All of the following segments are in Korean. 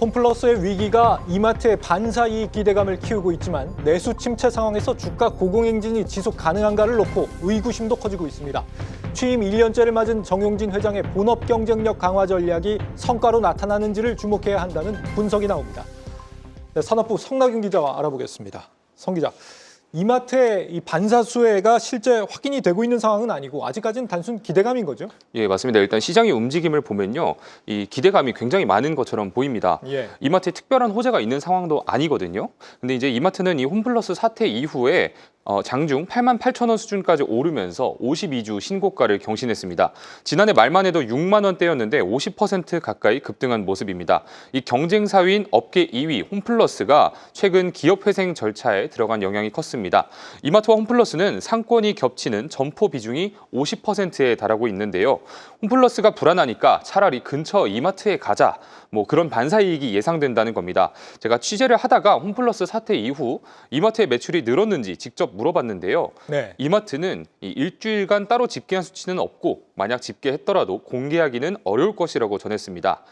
홈플러스의 위기가 이마트의 반사이익 기대감을 키우고 있지만 내수 침체 상황에서 주가 고공행진이 지속 가능한가를 놓고 의구심도 커지고 있습니다. 취임 1년째를 맞은 정용진 회장의 본업 경쟁력 강화 전략이 성과로 나타나는지를 주목해야 한다는 분석이 나옵니다. 네, 산업부 성낙윤 기자와 알아보겠습니다. 성 기자, 이마트의 이 반사 수혜가 실제 확인이 되고 있는 상황은 아니고 아직까지는 단순 기대감인 거죠? 예, 맞습니다. 일단 시장의 움직임을 보면요, 이 기대감이 굉장히 많은 것처럼 보입니다. 이마트에 특별한 호재가 있는 상황도 아니거든요. 근데 이제 이마트는 이 홈플러스 사태 이후에 장중 88,000원 수준까지 오르면서 52주 신고가를 경신했습니다. 지난해 말만 해도 6만 원대였는데 50% 가까이 급등한 모습입니다. 이 경쟁사위인 업계 2위 홈플러스가 최근 기업회생 절차에 들어간 영향이 컸습니다. 이마트와 홈플러스는 상권이 겹치는 점포 비중이 50%에 달하고 있는데요. 홈플러스가 불안하니까 차라리 근처 이마트에 가자, 그런 반사이익이 예상된다는 겁니다. 제가 취재를 하다가 홈플러스 사태 이후 이마트의 매출이 늘었는지 직접 물어봤는데요. 이마트는 일주일간 따로 집계한 수치는 없고 만약 집계했더라도 공개하기는 어려울 것이라고 전했습니다.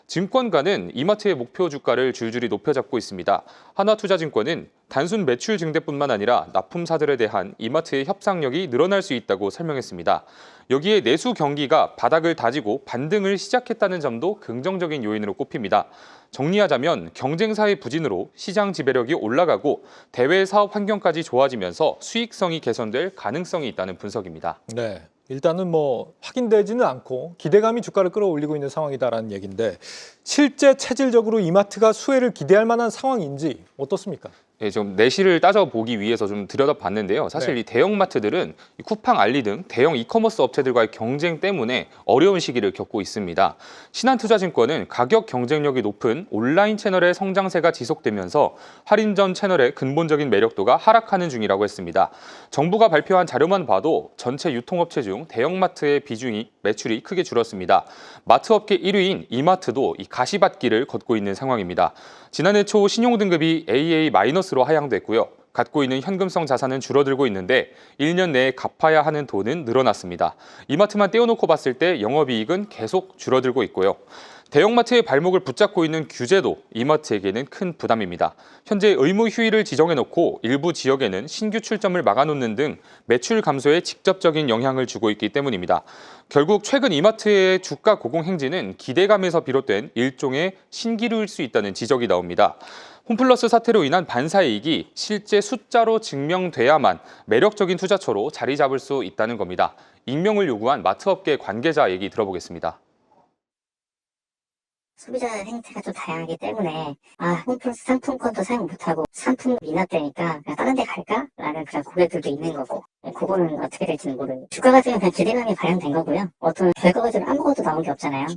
증권가는 이마트의 목표 주가를 줄줄이 높여잡고 있습니다. 하나투자증권은 단순 매출 증대뿐만 아니라 납품사들에 대한 이마트의 협상력이 늘어날 수 있다고 설명했습니다. 여기에 내수 경기가 바닥을 다지고 반등을 시작했다는 점도 긍정적인 요인으로 꼽힙니다. 정리하자면 경쟁사의 부진으로 시장 지배력이 올라가고 대외 사업 환경까지 좋아지면서 수익성이 개선될 가능성이 있다는 분석입니다. 네. 일단은 확인되지는 않고 기대감이 주가를 끌어올리고 있는 상황이다라는 얘기인데 실제 체질적으로 이마트가 수혜를 기대할 만한 상황인지 어떻습니까? 예, 좀 내실을 따져보기 위해서 좀 들여다봤는데요. 사실 이 대형마트들은 쿠팡, 알리 등 대형 이커머스 업체들과의 경쟁 때문에 어려운 시기를 겪고 있습니다. 신한투자증권은 가격 경쟁력이 높은 온라인 채널의 성장세가 지속되면서 할인전 채널의 근본적인 매력도가 하락하는 중이라고 했습니다. 정부가 발표한 자료만 봐도 전체 유통업체 중 대형마트의 비중이 매출이 크게 줄었습니다. 마트업계 1위인 이마트도 이 가시밭길을 걷고 있는 상황입니다. 지난해 초 신용등급이 AA-로 하향됐고요. 갖고 있는 현금성 자산은 줄어들고 있는데 1년 내에 갚아야 하는 돈은 늘어났습니다. 이마트만 떼어놓고 봤을 때 영업이익은 계속 줄어들고 있고요. 대형마트의 발목을 붙잡고 있는 규제도 이마트에게는 큰 부담입니다. 현재 의무 휴일을 지정해놓고 일부 지역에는 신규 출점을 막아놓는 등 매출 감소에 직접적인 영향을 주고 있기 때문입니다. 결국 최근 이마트의 주가 고공행진은 기대감에서 비롯된 일종의 신기루일 수 있다는 지적이 나옵니다. 홈플러스 사태로 인한 반사이익이 실제 숫자로 증명돼야만 매력적인 투자처로 자리 잡을 수 있다는 겁니다. 익명을 요구한 마트업계 관계자 얘기 들어보겠습니다. 소비자 행태가 좀 다양하기 때문에 홈플러스 상품권도 사용 못하고 상품 미납되니까 그냥 다른 데 갈까? 라는 그런 고객들도 있는 거고 그거는 어떻게 될지는 모르고 주가 가지고는 그냥 기대감이 발현된 거고요. 어떤 결과 가지고 아무것도 나온 게 없잖아요.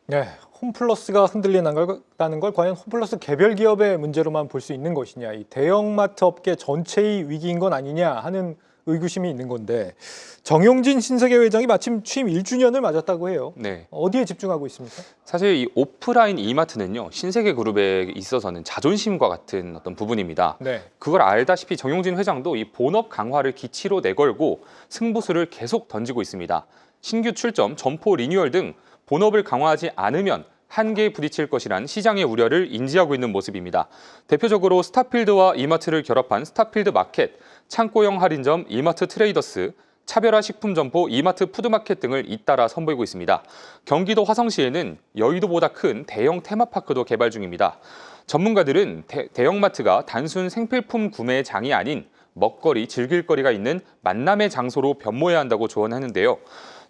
네, 홈플러스가 흔들린다는 걸 과연 홈플러스 개별 기업의 문제로만 볼 수 있는 것이냐, 이 대형마트 업계 전체의 위기인 건 아니냐 하는 의구심이 있는 건데 정용진 신세계 회장이 마침 취임 1주년을 맞았다고 해요. 어디에 집중하고 있습니까? 사실 이 오프라인 이마트는요, 신세계 그룹에 있어서는 자존심과 같은 어떤 부분입니다. 그걸 알다시피 정용진 회장도 이 본업 강화를 기치로 내걸고 승부수를 계속 던지고 있습니다. 신규 출점, 점포 리뉴얼 등 본업을 강화하지 않으면 한계에 부딪힐 것이란 시장의 우려를 인지하고 있는 모습입니다. 대표적으로 스타필드와 이마트를 결합한 스타필드 마켓, 창고형 할인점 이마트 트레이더스, 차별화 식품 점포 이마트 푸드마켓 등을 잇따라 선보이고 있습니다. 경기도 화성시에는 여의도보다 큰 대형 테마파크도 개발 중입니다. 전문가들은 대형마트가 단순 생필품 구매의 장이 아닌 먹거리, 즐길거리가 있는 만남의 장소로 변모해야 한다고 조언하는데요.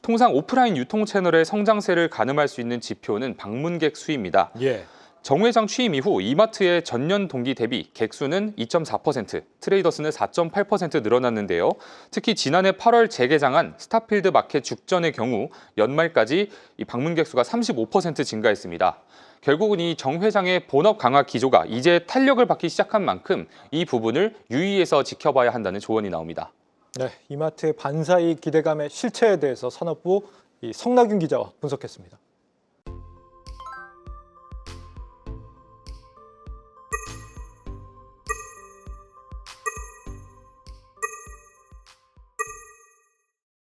통상 오프라인 유통 채널의 성장세를 가늠할 수 있는 지표는 방문객 수입니다. 정 회장 취임 이후 이마트의 전년 동기 대비 객수는 2.4%, 트레이더스는 4.8% 늘어났는데요. 특히 지난해 8월 재개장한 스타필드 마켓 죽전의 경우 연말까지 이 방문객 수가 35% 증가했습니다. 결국은 이 정 회장의 본업 강화 기조가 이제 탄력을 받기 시작한 만큼 이 부분을 유의해서 지켜봐야 한다는 조언이 나옵니다. 네, 이마트의 반사이익 기대감의 실체에 대해서 산업부 성낙윤 기자와 분석했습니다.